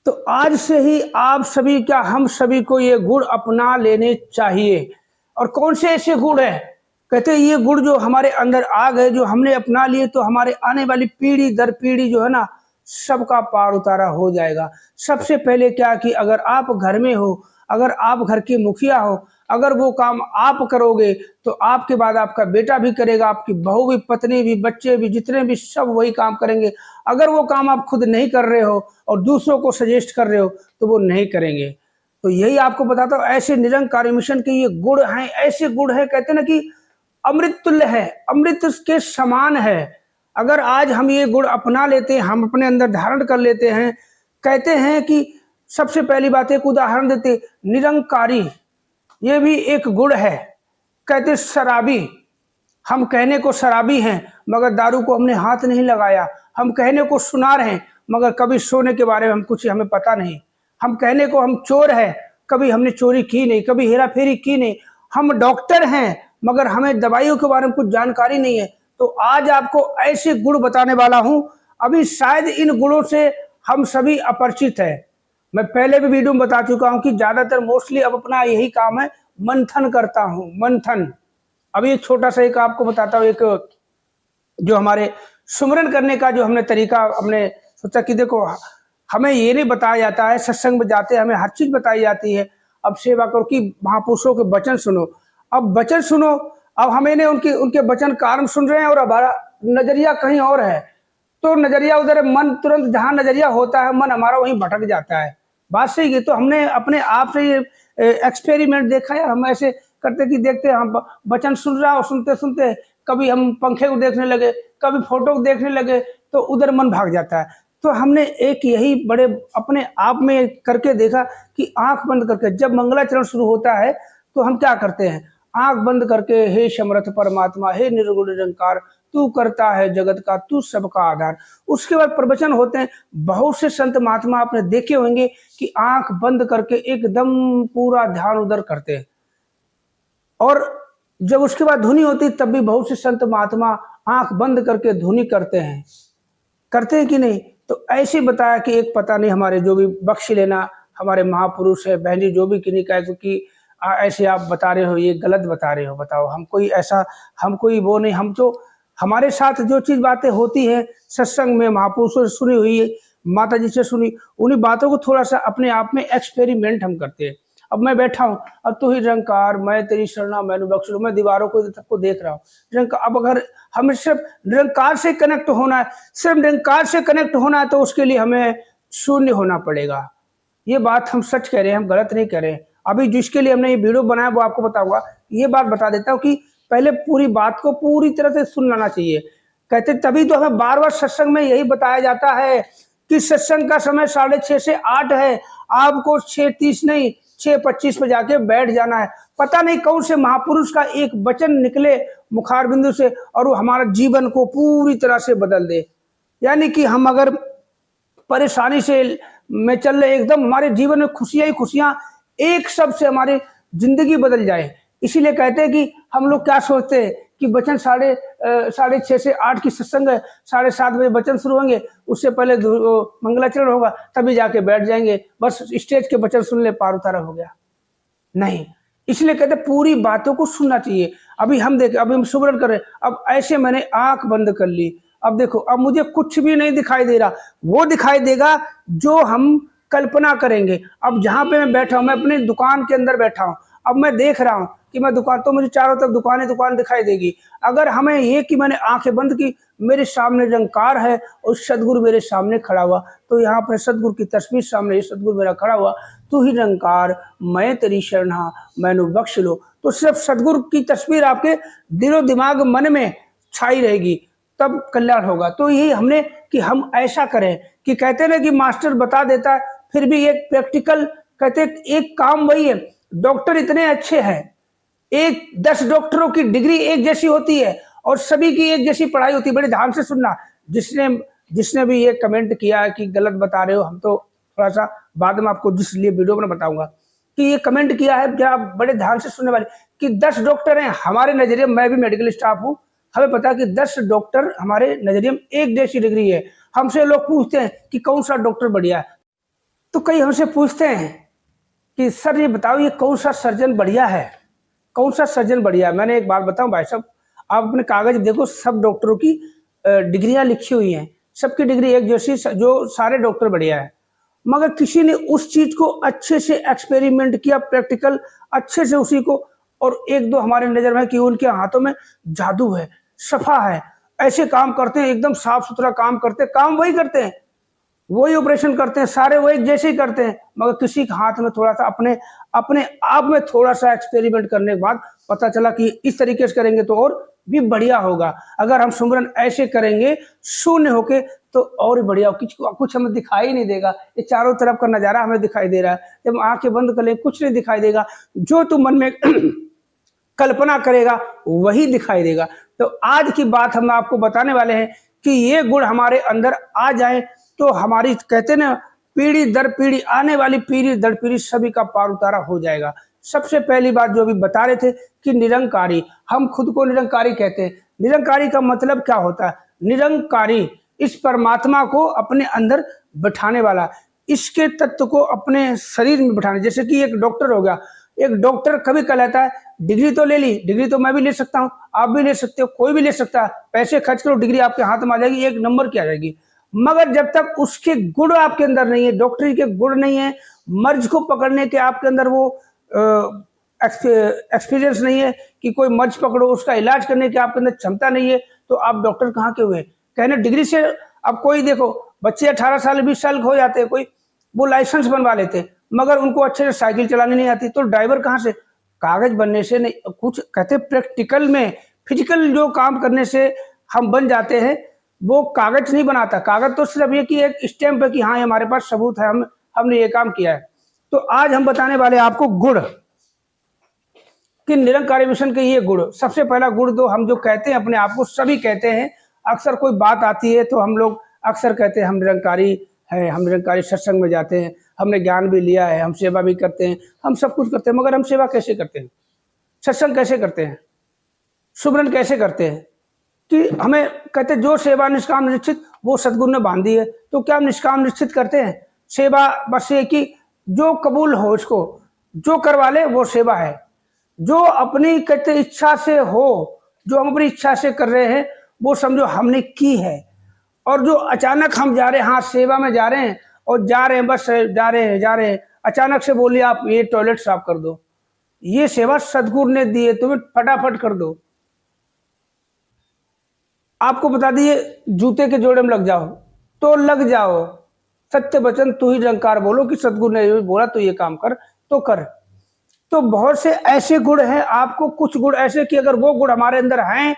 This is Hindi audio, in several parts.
तो आज से ही आप सभी क्या हम सभी को ये गुण अपना लेने चाहिए। और कौन से ऐसे गुण हैं? कहते हैं ये गुण जो हमारे अंदर आ गए, जो हमने अपना लिए, तो हमारे आने वाली पीढ़ी दर पीढ़ी जो है ना, सबका पार उतारा हो जाएगा। सबसे पहले क्या कि अगर आप घर में हो, अगर आप घर के मुखिया हो, अगर वो काम आप करोगे तो आपके बाद आपका बेटा भी करेगा, आपकी बहू भी, पत्नी भी, बच्चे भी, जितने भी सब वही काम करेंगे। अगर वो काम आप खुद नहीं कर रहे हो और दूसरों को सजेस्ट कर रहे हो तो वो नहीं करेंगे। तो यही आपको बताता हूँ, ऐसे निरंकारी मिशन के ये गुण हैं, ऐसे गुण हैं, कहते हैं ना कि अमृत तुल्य है, अमृत के समान है। अगर आज हम ये गुण अपना लेते हैं, हम अपने अंदर धारण कर लेते हैं, कहते हैं कि सबसे पहली बात एक उदाहरण देते, निरंकारी ये भी एक गुण है। कहते शराबी, हम कहने को शराबी हैं मगर दारू को हमने हाथ नहीं लगाया। हम कहने को सुनार हैं मगर कभी सोने के बारे में हम कुछ हमें पता नहीं। हम कहने को हम चोर हैं, कभी हमने चोरी की नहीं, कभी हेरा फेरी की नहीं। हम डॉक्टर हैं मगर हमें दवाइयों के बारे में कुछ जानकारी नहीं है। तो आज आपको ऐसे गुण बताने वाला हूं, अभी शायद इन गुणों से हम सभी अपरिचित हैं। मैं पहले भी वीडियो में बता चुका हूं कि ज्यादातर मोस्टली अब अपना यही काम है, मंथन करता हूं, मंथन। अभी एक छोटा सा एक आपको बताता हूँ, एक जो हमारे सुमरन करने का जो हमने तरीका हमने सोचा कि देखो, हमें ये नहीं बताया जाता है, सत्संग में जाते हमें हर चीज बताई जाती है। अब सेवा करो कि महापुरुषों के वचन सुनो। अब वचन सुनो, अब हमें ने उनके उनके वचन कारण सुन रहे हैं और हमारा नजरिया कहीं और है, तो नजरिया उधर, मन तुरंत जहां नजरिया होता है मन हमारा वहीं भटक जाता है। बात सही है। तो हमने अपने आप से ये एक्सपेरिमेंट देखा है, हम ऐसे करते कि देखते हम वचन सुन रहा और सुनते सुनते कभी हम पंखे को देखने लगे, कभी फोटो को देखने लगे, तो उधर मन भाग जाता है। तो हमने एक यही बड़े अपने आप में करके देखा कि आंख बंद करके जब मंगलाचरण शुरू होता है तो हम क्या करते हैं, आंख बंद करके हे समर्थ परमात्मा, हे निर्गुण निरंकार, तू करता है जगत का, तू सबका आधार। उसके बाद प्रवचन होते हैं। बहुत से संत महात्मा आपने देखे होंगे कि आंख बंद करके एकदम पूरा ध्यान उधर करते हैं, और जब उसके बाद धुनी होती तब भी बहुत से संत महात्मा आंख बंद करके धुनी करते हैं कि नहीं। तो ऐसे बताया कि एक पता नहीं हमारे जो भी बख्श लेना, हमारे महापुरुष है, बहन जी जो भी किन्हीं का, क्योंकि ऐसे आप बता रहे हो ये गलत बता रहे हो। बताओ, हम कोई ऐसा, हम कोई वो नहीं, हम जो हमारे साथ जो चीज बातें होती हैं सत्संग में, महापुरुषों से सुनी हुई, माता जी से सुनी, उन्हीं बातों को थोड़ा सा अपने आप में एक्सपेरिमेंट हम करते हैं। अब मैं बैठा हूँ, अब तू ही निरंकार, मैं तेरी शरणा मैनू बख्श लो, मैं दीवारों को सबको देख रहा हूँ निरंकार। अब अगर हमें सिर्फ निरंकार से कनेक्ट होना है, सिर्फ निरंकार से कनेक्ट होना है, तो उसके लिए हमें शून्य होना पड़ेगा। ये बात हम सच कह रहे हैं, हम गलत नहीं कह रहे हैं। अभी जिसके लिए हमने ये वीडियो बनाया वो आपको बताऊंगा। ये बात बता देता हूँ कि पहले पूरी बात को पूरी तरह से सुन लेना चाहिए। कहते तभी तो हमें बार बार सत्संग में यही बताया जाता है कि सत्संग का समय 6:30 से 8 है, आपको 6:30 नहीं 6:25 पे जाके बैठ जाना है। पता नहीं कौन से महापुरुष का एक वचन निकले मुखार बिंदु से और वो हमारा जीवन को पूरी तरह से बदल दे। यानी कि हम अगर परेशानी से में चल रहे, एकदम हमारे जीवन में खुशियां ही खुशियां, एक शब्द से हमारी जिंदगी बदल जाए। इसीलिए कहते हैं कि हम लोग क्या सोचते हैं कि वचन 6:30 से 8 की सत्संग है, 7:30 बजे वचन शुरू होंगे, उससे पहले मंगलाचरण होगा, तभी जाके बैठ जाएंगे, बस स्टेज के वचन सुन ले, पार उतारा हो गया। नहीं, इसलिए कहते पूरी बातों को सुनना चाहिए। अभी हम देखें, अभी हम सुमरन कर रहे हैं, अब ऐसे मैंने आंख बंद कर ली, अब देखो, अब मुझे कुछ भी नहीं दिखाई दे रहा, वो दिखाई देगा जो हम कल्पना करेंगे। अब जहां पे मैं बैठा हूं, मैं अपनी दुकान के अंदर बैठा हूं, अब मैं देख रहा हूं कि मैं दुकान, तो मुझे चारों तरफ दुकान दिखाई देगी। अगर हमें ये कि मैंने आंखें बंद की, मेरे सामने निरंकार है और सदगुरु मेरे सामने खड़ा हुआ, तो यहाँ पर सदगुरु की तस्वीर सामने, ये सदगुरु मेरा खड़ा हुआ, तू ही निरंकार, मैं तेरी शरणा मैनू बख्श लो। तो सिर्फ सदगुरु की तस्वीर आपके दिलो दिमाग मन में छाई रहेगी, तब कल्याण होगा। तो यही हमने कि हम ऐसा करें कि कहते ना कि मास्टर बता देता है, फिर भी एक प्रैक्टिकल, कहते एक काम वही है। डॉक्टर इतने अच्छे हैं, 10 डॉक्टरों की डिग्री एक जैसी होती है और सभी की एक जैसी पढ़ाई होती है। बड़े ध्यान से सुनना, जिसने भी ये कमेंट किया है कि गलत बता रहे हो, हम तो थोड़ा सा बाद में आपको जिस लिए वीडियो में बताऊंगा कि ये कमेंट किया है, क्या बड़े ध्यान से सुनने वाले, कि 10 डॉक्टर हैं हमारे नजरिए, मैं भी मेडिकल स्टाफ हूँ, हमें पता है कि 10 डॉक्टर हमारे नजरिए में एक जैसी डिग्री है। हमसे लोग पूछते हैं कि कौन सा डॉक्टर बढ़िया है, तो कई हमसे पूछते हैं कि सर ये बताओ ये कौन सा सर्जन बढ़िया है, कौन सा सर्जन बढ़िया है। मैंने एक बात बताऊं भाई साहब, आप अपने कागज देखो, सब डॉक्टरों की डिग्रियां लिखी हुई हैं, सबकी डिग्री एक जैसी, जो सारे डॉक्टर बढ़िया है, मगर किसी ने उस चीज को अच्छे से एक्सपेरिमेंट किया, प्रैक्टिकल अच्छे से उसी को, और एक दो हमारे नजर में कि उनके हाथों में जादू है, सफा है, ऐसे काम करते हैं, एकदम साफ सुथरा काम करते हैं, काम वही करते हैं, वही ऑपरेशन करते हैं, सारे वही जैसे ही करते हैं, मगर किसी के हाथ में थोड़ा सा अपने अपने आप में थोड़ा सा एक्सपेरिमेंट करने के बाद पता चला कि इस तरीके से करेंगे तो और भी बढ़िया होगा, अगर हम सुमरन ऐसे करेंगे शून्य होके तो और ही बढ़िया, कुछ हमें दिखाई नहीं देगा, ये चारों तरफ का नजारा हमें दिखाई दे रहा है, जब आंखें बंद कर ले कुछ नहीं दिखाई देगा, जो तू मन में कल्पना करेगा वही दिखाई देगा। तो आज की बात हम आपको बताने वाले हैं कि ये गुण हमारे अंदर आ जाए तो हमारी, कहते ना, पीढ़ी दर पीढ़ी, आने वाली पीढ़ी दर पीढ़ी सभी का पार उतारा हो जाएगा। सबसे पहली बात जो अभी बता रहे थे कि निरंकारी, हम खुद को निरंकारी कहते हैं। निरंकारी का मतलब क्या होता है? निरंकारी इस परमात्मा को अपने अंदर बैठाने वाला, इसके तत्व को अपने शरीर में बैठाने, जैसे कि एक डॉक्टर हो गया, एक डॉक्टर कभी कहलाता है डिग्री तो ले ली, डिग्री तो मैं भी ले सकता हूँ, आप भी ले सकते हो, कोई भी ले सकता है, पैसे खर्च करो डिग्री आपके हाथ में आ जाएगी, एक नंबर की आ जाएगी, मगर जब तक उसके गुण आपके अंदर नहीं है, डॉक्टरी के गुण नहीं है, मर्ज को पकड़ने के आपके अंदर वो एक्सपीरियंस नहीं है कि कोई मर्ज पकड़ो, उसका इलाज करने की आपके अंदर क्षमता नहीं है, तो आप डॉक्टर कहाँ के हुए? कहने डिग्री से, अब कोई देखो बच्चे 18 साल 20 साल हो जाते हैं, कोई वो लाइसेंस बनवा लेते, मगर उनको अच्छे से साइकिल चलाने नहीं आती, तो ड्राइवर कहाँ से? कागज बनने से नहीं, कुछ कहते प्रैक्टिकल में, फिजिकल जो काम करने से हम बन जाते हैं, वो कागज नहीं बनाता। कागज तो सिर्फ ये कि एक स्टैंप है कि हाँ हमारे पास सबूत है, हमने ये काम किया है। तो आज हम बताने वाले आपको गुण कि निरंकारी मिशन के ये गुण। सबसे पहला गुण तो हम जो कहते हैं अपने आप को, सभी कहते हैं, अक्सर कोई बात आती है तो हम लोग अक्सर कहते हैं हम निरंकारी है, हम निरंकारी सत्संग में जाते हैं, हमने ज्ञान भी लिया है, हम सेवा भी करते हैं, हम सब कुछ करते हैं, मगर हम सेवा कैसे करते हैं, सत्संग कैसे करते हैं, सुमरन कैसे करते हैं? कि हमें कहते जो सेवा निष्काम निश्चित वो सदगुरु ने बांधी है, तो क्या हम निष्काम निश्चित करते हैं? सेवा बस ये कि जो कबूल हो उसको, जो करवा ले वो सेवा है, जो अपनी कहते इच्छा से हो, जो हम अपनी इच्छा से कर रहे हैं वो समझो हमने की है। और जो अचानक हम जा रहे हैं, हाँ सेवा में जा रहे हैं और जा रहे हैं, बस जा रहे हैं, अचानक से बोलिए आप ये टॉयलेट साफ कर दो, ये सेवा सदगुरु ने दी है, तुम्हें फटाफट कर दो। आपको बता दिए जूते के जोड़े में लग जाओ तो लग जाओ, सत्य वचन तू ही निरंकार बोलो कि सदगुरु ने बोला तो ये काम कर तो कर। तो बहुत से ऐसे गुण हैं, आपको कुछ गुण ऐसे कि अगर वो गुण हमारे अंदर हैं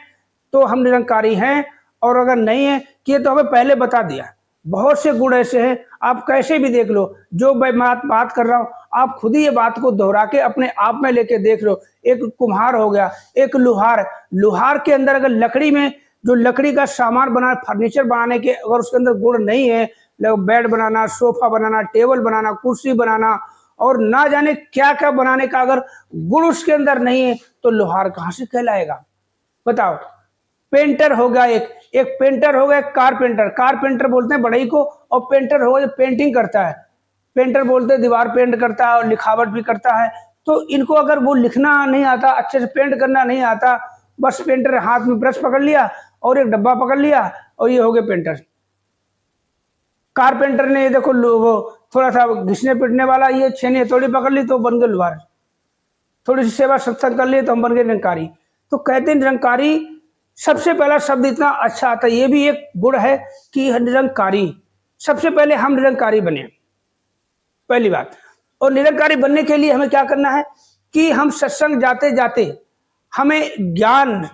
तो हम निरंकारी हैं, और अगर नहीं है कि तो हमें पहले बता दिया। बहुत से गुण ऐसे हैं, आप कैसे भी देख लो, जो मैं बात कर रहा हूँ आप खुद ही ये बात को दोहरा के अपने आप में लेके देख लो। एक कुम्हार हो गया, एक लोहार, लोहार के अंदर अगर लकड़ी में जो लकड़ी का सामान बना, फर्नीचर बनाने के अगर उसके अंदर गुण नहीं है, बेड बनाना, सोफा बनाना, टेबल बनाना, कुर्सी बनाना और ना जाने क्या क्या बनाने का अगर गुण उसके अंदर नहीं है तो लोहार कहाँ से कहलाएगा? बताओ। पेंटर हो गया, एक पेंटर हो गया, एक कारपेंटर, कारपेंटर बोलते हैं बढ़ई को, और पेंटर हो गया जो पेंटिंग करता है, पेंटर बोलते हैं दीवार पेंट करता है और लिखावट भी करता है। तो इनको अगर वो लिखना नहीं आता, अच्छे से पेंट करना नहीं आता, बस पेंटर हाथ में ब्रश पकड़ लिया और एक डब्बा पकड़ लिया और ये हो गए पेंटर। कारपेंटर ने देखो वो थोड़ा सा घिसने पिटने वाला, ये छेनी हथौड़ी पकड़ ली तो बन गए लोहार, थोड़ी सी सेवा सत्संग कर लिए तो हम बन गए निरंकारी। तो कहते हैं निरंकारी, सबसे पहला शब्द इतना अच्छा आता है, ये भी एक गुण है कि निरंकारी। सबसे पहले हम निरंकारी बने, पहली बात। और निरंकारी बनने के लिए हमें क्या करना है कि हम सत्संग जाते जाते हमें ज्ञान,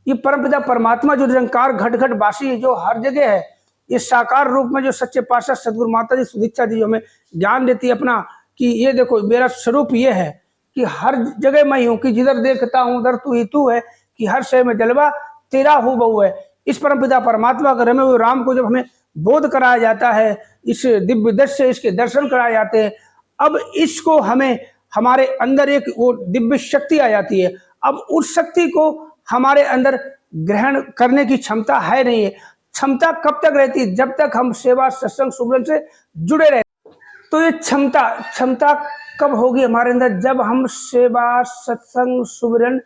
ये परमपिता परमात्मा जो निरंकार घट घट वासी जो हर जगह है, ये साकार रूप में जो सच्चे पातशाह सदगुरु माता जी सुदीक्षा जी हमें ज्ञान देती है अपना, कि ये देखो मेरा स्वरूप ये है कि हर जगह मैं हूँ, कि जिधर देखता हूँ उधर तू ही तू है, कि हर शय में जलवा तेरा हूँ बहु है। इस परमपिता परमात्मा का रमे हुए राम को जब हमें बोध कराया जाता है, इस दिव्य दृश्य से इसके दर्शन कराए जाते हैं, अब इसको हमें हमारे अंदर एक वो दिव्य शक्ति आ जाती है। अब उस शक्ति को हमारे अंदर ग्रहण करने की क्षमता है नहीं है। क्षमता कब तक रहती है? जब तक हम सेवा सत्संग सुमरन से जुड़े रहते। तो ये क्षमता क्षमता कब होगी हमारे अंदर? जब हम सेवा, सत्संग, सुमिरन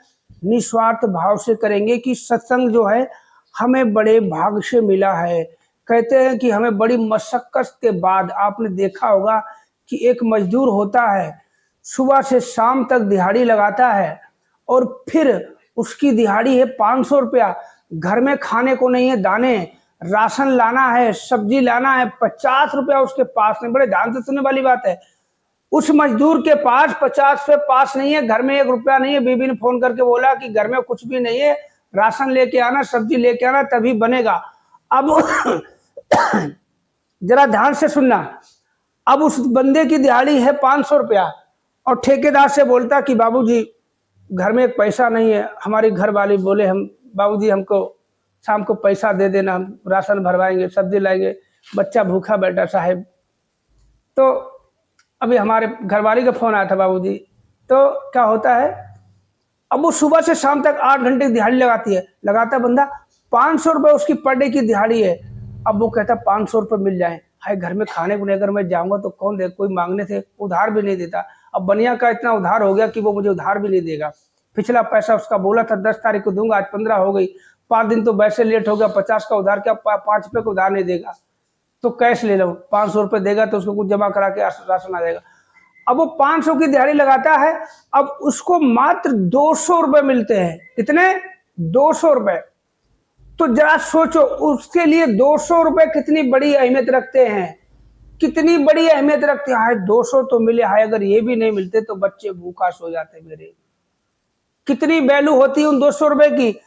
निस्वार्थ भाव से करेंगे कि सत्संग जो है हमें बड़े भाग से मिला है। कहते हैं कि हमें बड़ी मशक्कत के बाद, आपने देखा होगा कि एक मजदूर होता है, सुबह से शाम तक दिहाड़ी लगाता है और फिर उसकी दिहाड़ी है 500 रुपया। घर में खाने को नहीं है दाने, राशन लाना है, सब्जी लाना है, 50 रुपया उसके पास नहीं। बड़े ध्यान से सुनने वाली बात है। उस मजदूर के पास 50 रुपये पास नहीं है, घर में 1 रुपया नहीं है। बीबी ने फोन करके बोला कि घर में कुछ भी नहीं है, राशन लेके आना, सब्जी लेके आना, तभी बनेगा। अब जरा ध्यान से सुनना। अब उस बंदे की दिहाड़ी है 500 रुपया और ठेकेदार से बोलता कि बाबूजी घर में एक पैसा नहीं है। हमारी घर वाली बोले, हम बाबूजी हमको शाम को पैसा दे देना, हम राशन भरवाएंगे, सब्जी लाएंगे, बच्चा भूखा बैठा साहब। तो अभी हमारे घरवाली का फोन आया था बाबूजी। तो क्या होता है, अब वो सुबह से शाम तक 8 घंटे की दिहाड़ी लगाती है, लगाता बंदा 500 रुपये उसकी पर डे की दिहाड़ी है। अब वो कहता 500 रुपये मिल जाए, हाय घर में खाने को नहीं, अगर मैं जाऊंगा तो कौन दे, कोई मांगने थे उधार भी नहीं देता। अब बनिया का इतना उधार हो गया कि वो मुझे उधार भी नहीं देगा। पिछला पैसा उसका बोला था 10 तारीख को दूंगा, आज 15 हो गई, 5 दिन तो वैसे लेट हो गया। 50 का उधार, क्या 5 रुपये का उधार नहीं देगा तो कैश ले लो, 500 रुपये देगा तो उसको कुछ जमा करा के राशन आ जाएगा। अब वो 500 की दिहाड़ी लगाता है, अब उसको मात्र 200 रुपये मिलते हैं। कितने? 200 रुपये। तो जरा सोचो, उसके लिए 200 रुपये कितनी बड़ी अहमियत रखते हैं, कितनी बड़ी अहमियत रखते हैं। 200 तो मिले, हाय अगर ये भी नहीं मिलते तो बच्चे भूखा सो जाते मेरे। कितनी वैल्यू होती है उन 200 रुपये की।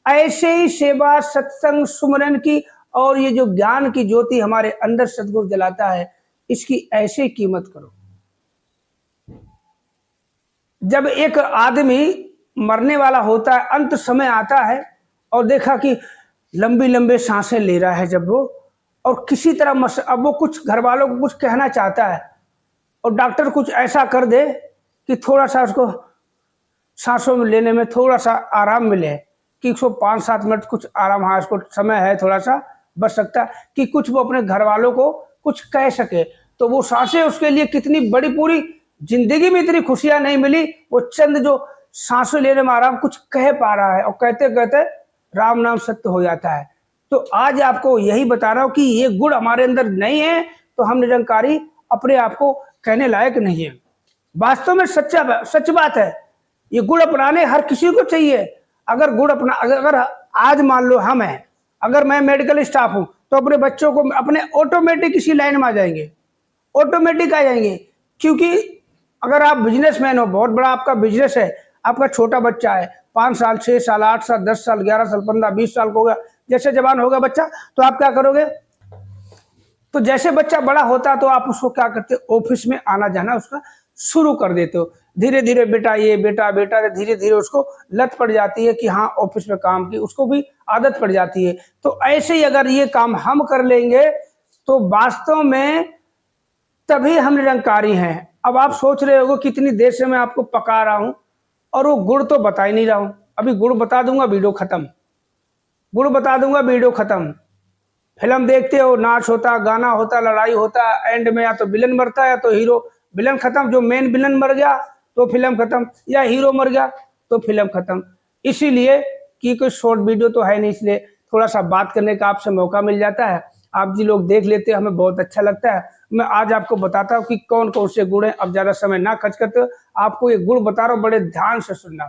ऐसे ही सेवा, सत्संग, सुमरन की और ये जो ज्ञान की ज्योति हमारे अंदर सदगुरु जलाता है, इसकी ऐसे कीमत करो। जब एक आदमी मरने वाला होता है, अंत समय आता है और देखा कि लंबी लंबी सांसें ले रहा है जब वो, और किसी तरह अब वो कुछ घर वालों को कुछ कहना चाहता है और डॉक्टर कुछ ऐसा कर दे कि थोड़ा सा उसको सांसों में लेने में थोड़ा सा आराम मिले, कि उसको 5-7 मिनट कुछ आराम, हाँ इसको समय है थोड़ा सा बच सकता, कि कुछ वो अपने घर वालों को कुछ कह सके। तो वो सांसें उसके लिए कितनी बड़ी, पूरी जिंदगी में इतनी खुशियां नहीं मिली, वो चंद जो सांसें लेने में आराम कुछ कह पा रहा है और कहते कहते राम नाम सत्य हो जाता है। तो आज आपको यही बता रहा हूं कि ये गुण हमारे अंदर नहीं है तो हम निरंकारी अपने आप को कहने लायक नहीं है। वास्तव में सच बात है, ये गुण अपनाने हर किसी को चाहिए। अगर गुण अपना, अगर आज मान लो हम हैं, अगर मैं मेडिकल स्टाफ हूं तो अपने बच्चों को अपने ऑटोमेटिक इसी लाइन में आ जाएंगे, ऑटोमेटिक आ जाएंगे। क्योंकि अगर आप बिजनेसमैन हो, बहुत बड़ा आपका बिजनेस है, आपका छोटा बच्चा है 5 साल, 6 साल, 8 साल, 10 साल, 11 साल, 15, 20 साल का होगा, जैसे जवान होगा बच्चा तो आप क्या करोगे? तो जैसे बच्चा बड़ा होता तो आप उसको क्या करते, ऑफिस में आना जाना उसका शुरू कर देते हो। धीरे धीरे बेटा ये, बेटा बेटा, धीरे धीरे उसको लत पड़ जाती है कि हाँ ऑफिस में काम की, उसको भी आदत पड़ जाती है। तो ऐसे ही अगर ये काम हम कर लेंगे तो वास्तव में तभी हम निरंकारी हैं। अब आप सोच रहे होगे कितनी देर से मैं आपको पका रहा हूं और वो गुण तो बता ही नहीं रहा हूं। अभी गुण बता दूंगा वीडियो खत्म, गुण बता दूंगा वीडियो खत्म। फिल्म देखते हो, नाच होता, गाना होता, लड़ाई होता, एंड में या तो विलन मरता है या तो हीरो। विलन खत्म, जो मेन विलन मर गया तो फिल्म खत्म, या हीरो मर गया तो फिल्म खत्म। इसीलिए कि कोई शॉर्ट वीडियो तो है नहीं, इसलिए थोड़ा सा बात करने का आपसे मौका मिल जाता है। आप जी लोग देख लेते हैं, हमें बहुत अच्छा लगता है। मैं आज आपको बताता हूँ कि कौन कौन से गुण हैं। अब ज़्यादा समय ना खर्च करते हो, आपको ये गुण बता रहा हूँ, बड़े ध्यान से सुनना।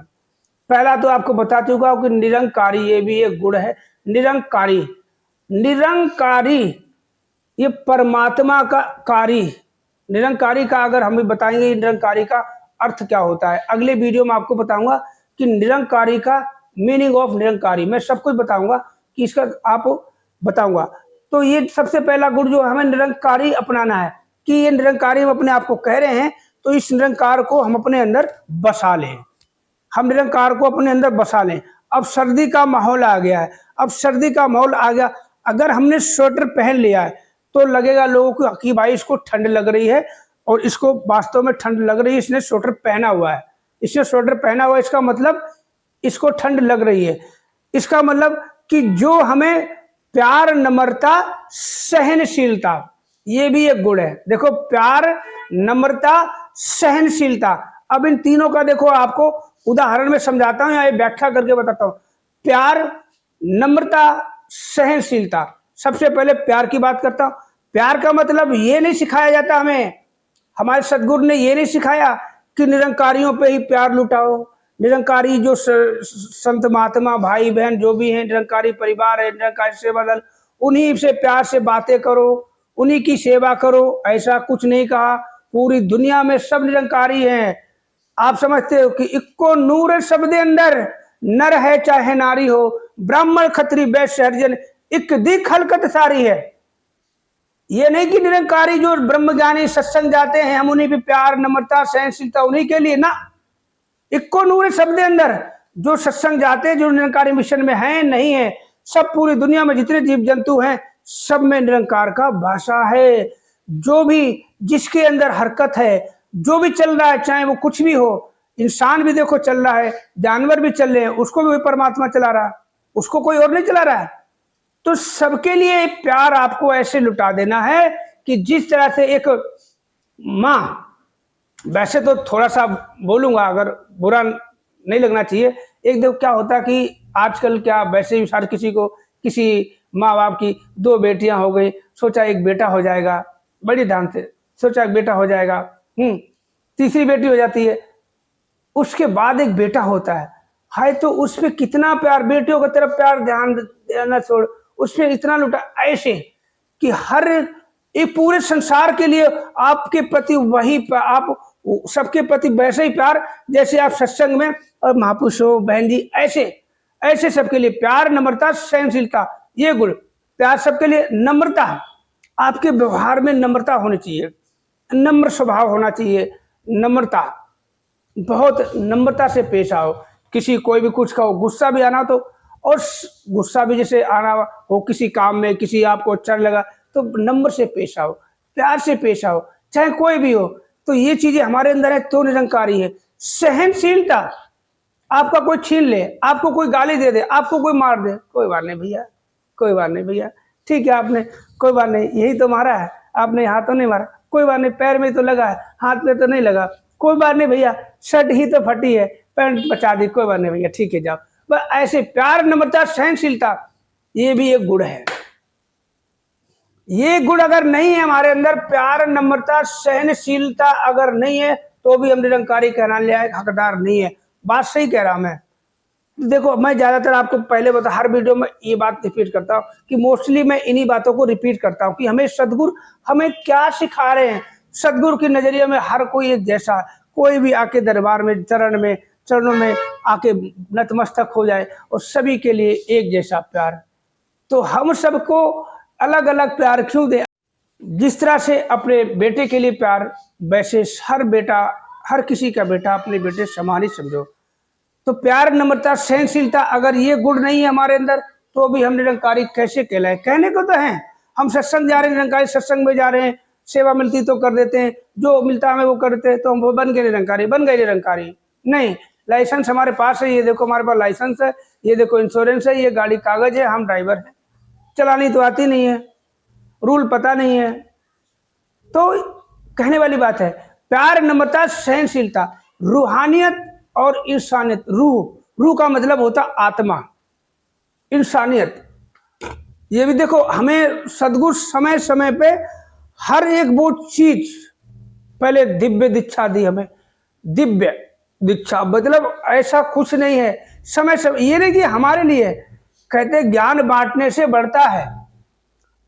पहला तो आपको बता चुका हूँ कि निरंकारी, ये भी एक गुण है। निरंकारी, निरंकारी ये परमात्मा का कारी। निरंकारी का अगर हम भी बताएंगे निरंकारी का अर्थ क्या होता है, अगले वीडियो में आपको बताऊंगा कि निरंकारी का मीनिंग ऑफ निरंकारी, मैं सब कुछ बताऊंगा कि इसका आप बताऊंगा। तो ये सबसे पहला गुण जो हमें निरंकारी अपनाना है कि ये निरंकारी हम अपने आप को कह रहे हैं, तो इस निरंकार को हम अपने अंदर बसा लें। हम निरंकार को अपने अंदर बसा लें। अब सर्दी का माहौल आ गया है, अब सर्दी का माहौल आ गया, अगर हमने स्वेटर पहन लिया है तो लगेगा लोगों को कि भाई इसको ठंड लग रही है, और इसको वास्तव में ठंड लग रही है, इसने स्वेटर पहना हुआ है, इसने स्वेटर पहना हुआ है, इसका मतलब इसको ठंड लग रही है। इसका मतलब कि जो हमें प्यार, नम्रता, सहनशीलता, ये भी एक गुण है। देखो प्यार, नम्रता, सहनशीलता। अब इन तीनों का देखो आपको उदाहरण में समझाता हूं या व्याख्या करके बताता हूं। प्यार, नम्रता, सहनशीलता। सबसे पहले प्यार की बात करता हूं। प्यार का मतलब ये नहीं सिखाया जाता हमें, हमारे सदगुरु ने ये नहीं सिखाया कि निरंकारियों पे ही प्यार लुटाओ। निरंकारी जो संत महात्मा भाई बहन जो भी हैं, निरंकारी परिवार है, निरंकारी सेवा दल, उन्हीं से प्यार से बातें करो, उन्हीं की सेवा करो, ऐसा कुछ नहीं कहा। पूरी दुनिया में सब निरंकारी हैं। आप समझते हो कि इक्को नूर शब्द अंदर, नर है चाहे नारी हो, ब्राह्मण खत्री वैश्य हरिजन, इक दी खलकत सारी है। ये नहीं कि निरंकारी जो ब्रह्म ज्ञानी सत्संग जाते हैं हम उन्हीं पे प्यार, नम्रता, सहनशीलता उन्हीं के लिए ना। इक्को नूर शब्द अंदर, जो सत्संग जाते हैं, जो निरंकारी मिशन में हैं नहीं है, सब पूरी दुनिया में जितने जीव जंतु हैं सब में निरंकार का भाषा है। जो भी जिसके अंदर हरकत है, जो भी चल रहा है, चाहे वो कुछ भी हो, इंसान भी देखो चल रहा है, जानवर भी चल रहे हैं, उसको भी परमात्मा चला रहा है, उसको कोई और नहीं चला रहा है। तो सबके लिए प्यार आपको ऐसे लुटा देना है कि जिस तरह से एक माँ, वैसे तो थोड़ा सा बोलूंगा अगर बुरा नहीं लगना चाहिए, एक देखो क्या होता है कि आजकल क्या वैसे ही हर किसी को, किसी माँ बाप की 2 बेटियां हो गई, सोचा एक बेटा हो जाएगा, बड़ी ध्यान से सोचा एक बेटा हो जाएगा, तीसरी बेटी हो जाती है, उसके बाद एक बेटा होता है तो उस पर कितना प्यार, बेटियों की तरफ प्यार ध्यान देना छोड़, उस पर इतना लुटा, ऐसे कि हर एक पूरे संसार के लिए आपके प्रति वही, आप सबके प्रति वैसे ही प्यार जैसे आप सत्संग में और महापुरुष हो, बहन जी, ऐसे ऐसे सबके लिए प्यार, नम्रता, सहनशीलता, ये गुण। प्यार सबके लिए, नम्रता, आपके व्यवहार में नम्रता होनी चाहिए, नम्र स्वभाव होना चाहिए, नम्रता, बहुत नम्रता से पेश आओ। किसी कोई भी कुछ कहो, गुस्सा भी आना तो, और गुस्सा भी जैसे आना हो किसी काम में, किसी आपको अच्छा लगा तो नम्र से पेश आओ, प्यार से पेश आओ, चाहे कोई भी हो। तो ये चीजें हमारे अंदर है तो निरंकारी है। सहनशीलता, आपका कोई छीन ले, आपको कोई गाली दे दे, आपको कोई मार दे, कोई बात नहीं भैया, कोई बात नहीं भैया, ठीक है, आपने कोई बात नहीं, यही तो मारा है, आपने हाथ तो नहीं मारा, कोई बात नहीं, पैर में तो लगा है, हाथ में तो नहीं लगा, कोई बात नहीं भैया, शर्ट ही तो फटी है, पैंट बचा दी, कोई बात नहीं भैया, ठीक है जाओ। बस ऐसे प्यार, नम्रता, सहनशीलता, ये भी एक गुण है। ये गुण अगर नहीं है हमारे अंदर, प्यार, नम्रता, सहनशीलता अगर नहीं है तो भी हम निरंकारी कहलाने लायक हकदार नहीं है। बात सही कह रहा हूं मैं। देखो मैं ज्यादातर आपको पहले बता, हर वीडियो में ये बात रिपीट करता हूँ कि मोस्टली मैं इन्हीं बातों को रिपीट करता हूँ कि हमें सदगुरु हमें क्या सिखा रहे हैं। सदगुरु के नजरिए में हर कोई एक जैसा, कोई भी आके दरबार में चरणों में आके नतमस्तक हो जाए और सभी के लिए एक जैसा प्यार। तो हम सबको अलग अलग प्यार क्यों दें? जिस तरह से अपने बेटे के लिए प्यार, वैसे हर बेटा, हर किसी का बेटा अपने बेटे समान ही समझो। तो प्यार, नम्रता, सहनशीलता अगर ये गुण नहीं है हमारे अंदर तो भी हम निरंकारी कैसे कहलाए? कहने को तो हैं, हम सत्संग जा रहे हैं, निरंकारी सत्संग में जा रहे हैं, सेवा मिलती तो कर देते हैं, जो मिलता हमें वो करते हैं, तो हम वो बन गए निरंकारी, बन गए निरंकारी नहीं। लाइसेंस हमारे पास है, ये देखो हमारे पास लाइसेंस है, ये देखो इंश्योरेंस है, ये गाड़ी कागज है, हम ड्राइवर हैं, चलानी तो आती नहीं है, रूल पता नहीं है, तो कहने वाली बात है। प्यार, नम्रता, सहनशीलता, रूहानियत और इंसानियत। रूह का मतलब होता आत्मा, इंसानियत। ये भी देखो हमें सदगुरु समय समय पे हर एक वो चीज, पहले दिव्य दीक्षा दी हमें, दिव्य दीक्षा मतलब ऐसा कुछ नहीं है, समय समय, ये नहीं कि हमारे लिए कहते ज्ञान बांटने से बढ़ता है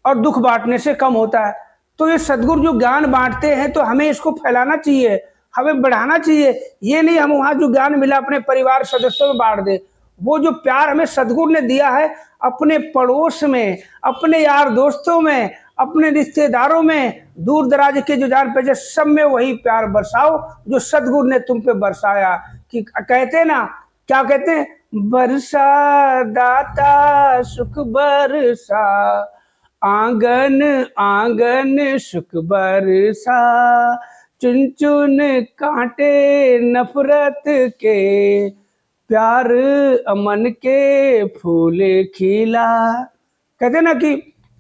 और दुख बांटने से कम होता है। तो ये सदगुरु जो ज्ञान बांटते हैं तो हमें इसको फैलाना चाहिए, हमें बढ़ाना चाहिए। ये नहीं हम वहां जो ज्ञान मिला अपने परिवार सदस्यों में बांट दे। वो जो प्यार हमें सदगुरु ने दिया है अपने पड़ोस में, अपने यार दोस्तों में, अपने रिश्तेदारों में, दूर दराज के जो जान पहचान, सब में वही प्यार बरसाओ जो सदगुरु ने तुम पे बरसाया। कि कहते ना, क्या कहते हैं, बरसा दाता सुख बरसा, आंगन आंगन सुख बरसा, चुन चुन कांटे नफरत के, प्यार अमन के फूल खिला। कहते ना कि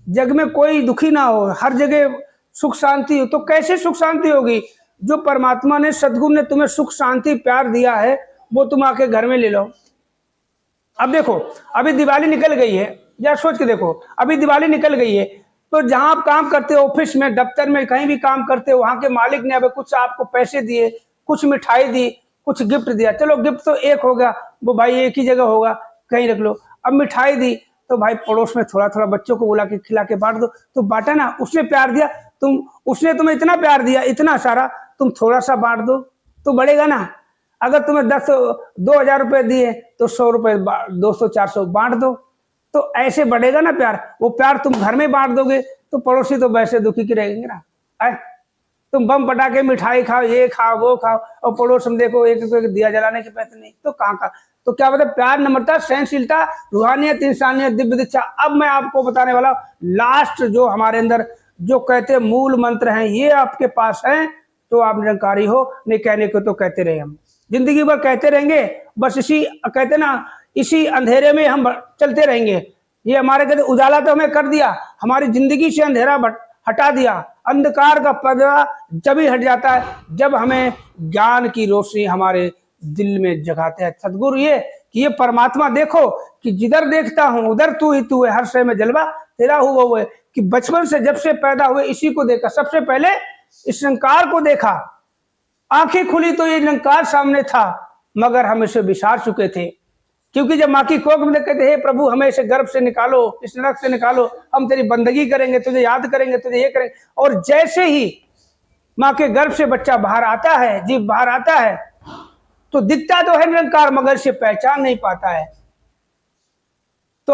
जग में कोई दुखी ना हो, हर जगह सुख शांति हो। तो कैसे सुख शांति होगी? जो परमात्मा ने, सदगुरु ने तुम्हें सुख शांति प्यार दिया है, वो तुम आके घर में ले लो। अब देखो, अभी दिवाली निकल गई है, या सोच के देखो, अभी दिवाली निकल गई है, तो जहां आप काम करते हो, ऑफिस में, दफ्तर में, कहीं भी काम करते हो, वहां के मालिक ने अभी कुछ आपको पैसे दिए, कुछ मिठाई दी, कुछ गिफ्ट दिया। चलो गिफ्ट तो एक हो गया, वो भाई एक ही जगह होगा, कहीं रख लो। अब मिठाई दी तो भाई पड़ोस में थोड़ा थोड़ा बच्चों को बुला के खिला के बांट दो। तो बांटा ना, उसने प्यार दिया, उसने तुम्हें इतना प्यार दिया, इतना सारा, तुम थोड़ा सा बांट दो तो बढ़ेगा ना। अगर तुम्हें 2,000 रुपए दिए तो 100 रुपए 200-400 बांट दो, तो ऐसे बढ़ेगा ना प्यार। वो प्यार तुम घर में बांट दोगे तो पड़ोसी तो वैसे दुखी की रहेंगे ना। तुम बम पटाके मिठाई खाओ, ये खाओ वो खाओ, और पड़ोस में देखो एक दिया जलाने के पैसे नहीं, तो कहाँ का। तो क्या बताए, प्यार, नम्रता, सहनशीलता, रूहानियत, इंसानियत, दिव्य दीक्षा। अब मैं आपको बताने वाला लास्ट जो हमारे अंदर जो कहते मूल मंत्र हैं, ये आपके पास हैं तो आप निरंकारी हो। नहीं कहने को तो कहते रहे, हम जिंदगी भर कहते रहेंगे, बस इसी कहते ना, इसी अंधेरे में हम चलते रहेंगे। ये हमारे कहते उजाला तो हमें कर दिया, हमारी जिंदगी से अंधेरा हटा दिया। अंधकार का पर्दा जब ही हट जाता है जब हमें ज्ञान की रोशनी हमारे दिल में जगाते हैं सदगुरु। ये कि ये परमात्मा देखो कि जिधर देखता हूं उधर तू ही तू है, हर शय में जलवा तेरा हुआ वो है। कि बचपन से जब से पैदा हुए इसी को देखा, सबसे पहले इस निरंकार को देखा। आंखें खुली तो ये निरंकार सामने था, मगर हम इसे विसार चुके थे। क्योंकि जब माँ की कोख में कहते हे प्रभु हमें इसे गर्भ से निकालो, इस नरक से निकालो, हम तेरी बंदगी करेंगे, तुझे याद करेंगे, तुझे ये करेंगे। और जैसे ही माँ के गर्भ से बच्चा बाहर आता है, जीव बाहर आता है, तो दिखता तो है निरंकार, मगर इसे पहचान नहीं पाता है। तो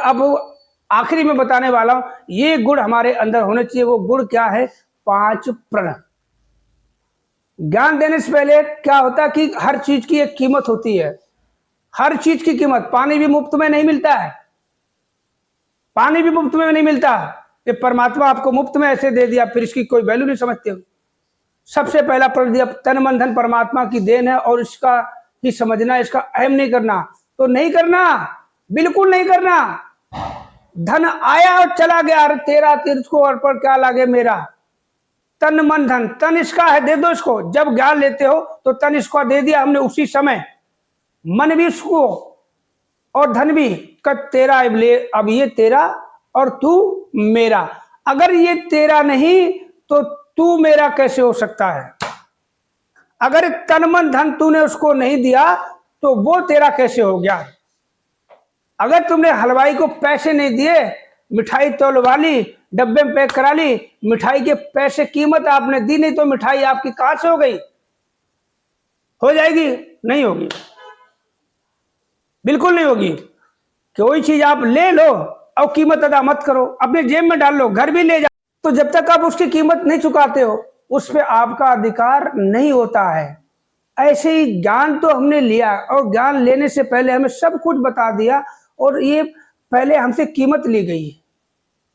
अब आखिरी में बताने वाला हूं, ये गुण हमारे अंदर होने चाहिए। वो गुण क्या है? 5 प्रण। ज्ञान देने से पहले क्या होता कि हर चीज की एक कीमत होती है, हर चीज की कीमत। पानी भी मुफ्त में नहीं मिलता है, पानी भी मुफ्त में नहीं मिलता। ये परमात्मा आपको मुफ्त में ऐसे दे दिया, फिर इसकी कोई वैल्यू नहीं समझते हो। सबसे पहला प्रण दिया, तन मन धन परमात्मा की देन है, और इसका ही समझना, इसका अहम नहीं करना। तो नहीं करना, बिल्कुल नहीं करना। धन आया और चला गया, तेरा तीर्थ को अर्पण क्या लागे मेरा। तन मन धन, तन इसका है, दे दो इसको। जब ज्ञान लेते हो तो तन इसको दे दिया हमने उसी समय, मन भी उसको और धन भी। तेरा अब ये तेरा और तू मेरा। अगर ये तेरा नहीं तो तू मेरा कैसे हो सकता है? अगर तन मन धन तूने उसको नहीं दिया तो वो तेरा कैसे हो गया? अगर तुमने हलवाई को पैसे नहीं दिए, मिठाई तोलवा ली, डब्बे में पैक करा ली, मिठाई के पैसे कीमत आपने दी नहीं, तो मिठाई आपकी कहां से हो गई? हो जाएगी? नहीं होगी, बिल्कुल नहीं होगी। कोई चीज आप ले लो और कीमत अदा मत करो, अपने जेब में डाल लो, घर भी ले जाओ, तो जब तक आप उसकी कीमत नहीं चुकाते हो उस पर आपका अधिकार नहीं होता है। ऐसे ही ज्ञान तो हमने लिया, और ज्ञान लेने से पहले हमें सब कुछ बता दिया, और ये पहले हमसे कीमत ली गई,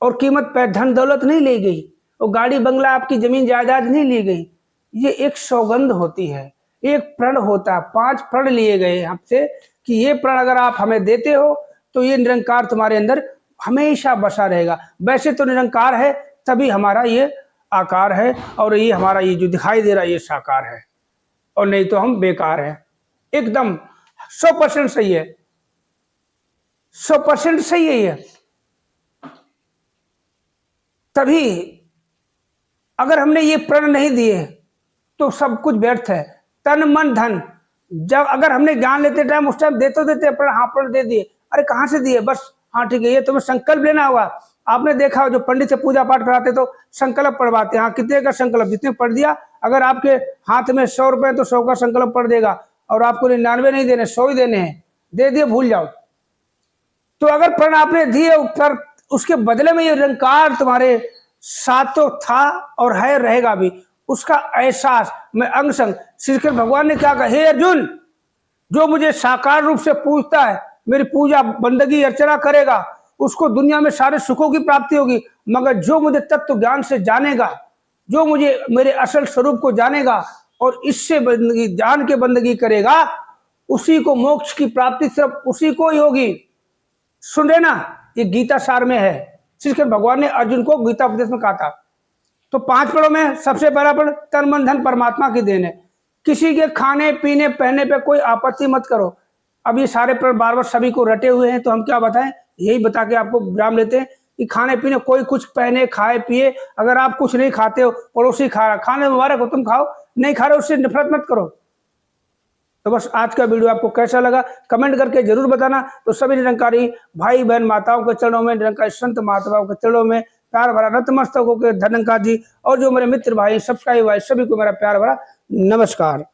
और कीमत पे धन दौलत नहीं ली गई, और गाड़ी बंगला आपकी जमीन जायदाद नहीं ली गई। ये एक सौगंध होती है, एक प्रण होता है। 5 प्रण लिए गए हमसे कि ये प्रण अगर आप हमें देते हो तो ये निरंकार तुम्हारे अंदर हमेशा बसा रहेगा। वैसे तो निरंकार है तभी हमारा ये आकार है, और ये हमारा ये जो दिखाई दे रहा है ये साकार है, और नहीं तो हम बेकार है। एकदम 100% सही है, 100% सही है ये। तभी अगर हमने ये प्रण नहीं दिए तो सब कुछ व्यर्थ है। तन मन धन, जब अगर हमने ज्ञान लेते टाइम उस टाइम देते प्रण, हाँ प्रण दे दिए, अरे कहाँ से दिए, बस हाँ ठीक है, ये तुम्हें संकल्प लेना होगा। आपने देखा जो पंडित से पूजा पाठ कराते तो संकल्प पढ़वाते, हाँ कितने का संकल्प, जितने पढ़ दिया। अगर आपके हाथ में 100 रुपए तो 100 का संकल्प पढ़ देगा, और आपको 99 नहीं देने, 100 ही देने हैं, दे दिए, भूल जाओ। तो अगर प्रण आपने दिए पर उसके बदले में ये निरंकार तुम्हारे साथ तो था और है, रहेगा भी, उसका एहसास मैं अंग संग। श्री कृष्ण भगवान ने क्या कहा, हे अर्जुन, जो मुझे साकार रूप से पूजता है, मेरी पूजा बंदगी अर्चना करेगा, उसको दुनिया में सारे सुखों की प्राप्ति होगी। मगर जो मुझे तत्व ज्ञान से जानेगा, जो मुझे मेरे असल स्वरूप को जानेगा और इससे बंदगी जान के बंदगी करेगा, उसी को मोक्ष की प्राप्ति सिर्फ उसी को ही होगी। सुन रहे ना, ये गीता सार में है। श्री कृष्ण भगवान ने अर्जुन को गीता उपदेश में कहा था। तो 5 पेड़ों में सबसे पहला पेड़ तन मन धन परमात्मा की देन है। किसी के खाने पीने पहनने पे कोई आपत्ति मत करो। अब ये सारे पेड़ बार बार सभी को रटे हुए हैं, तो हम क्या बताएं, यही बता के आपको विराम लेते हैं कि खाने पीने कोई कुछ पहने खाए पिए। अगर आप कुछ नहीं खाते हो, पड़ोसी खा रहा, खाने मुबारक हो, तुम खाओ, नहीं खा रहे उससे नफरत मत करो। तो बस आज का वीडियो आपको कैसा लगा कमेंट करके जरूर बताना। तो सभी निरंकारी भाई बहन माताओं के चरणों में, निरंकारी संत महात्माओं के चरणों में प्यार भरा नतमस्तक होकर धन्यवाद जी। और जो मेरे मित्र भाई सब्सक्राइब भाई सभी को मेरा प्यार भरा नमस्कार।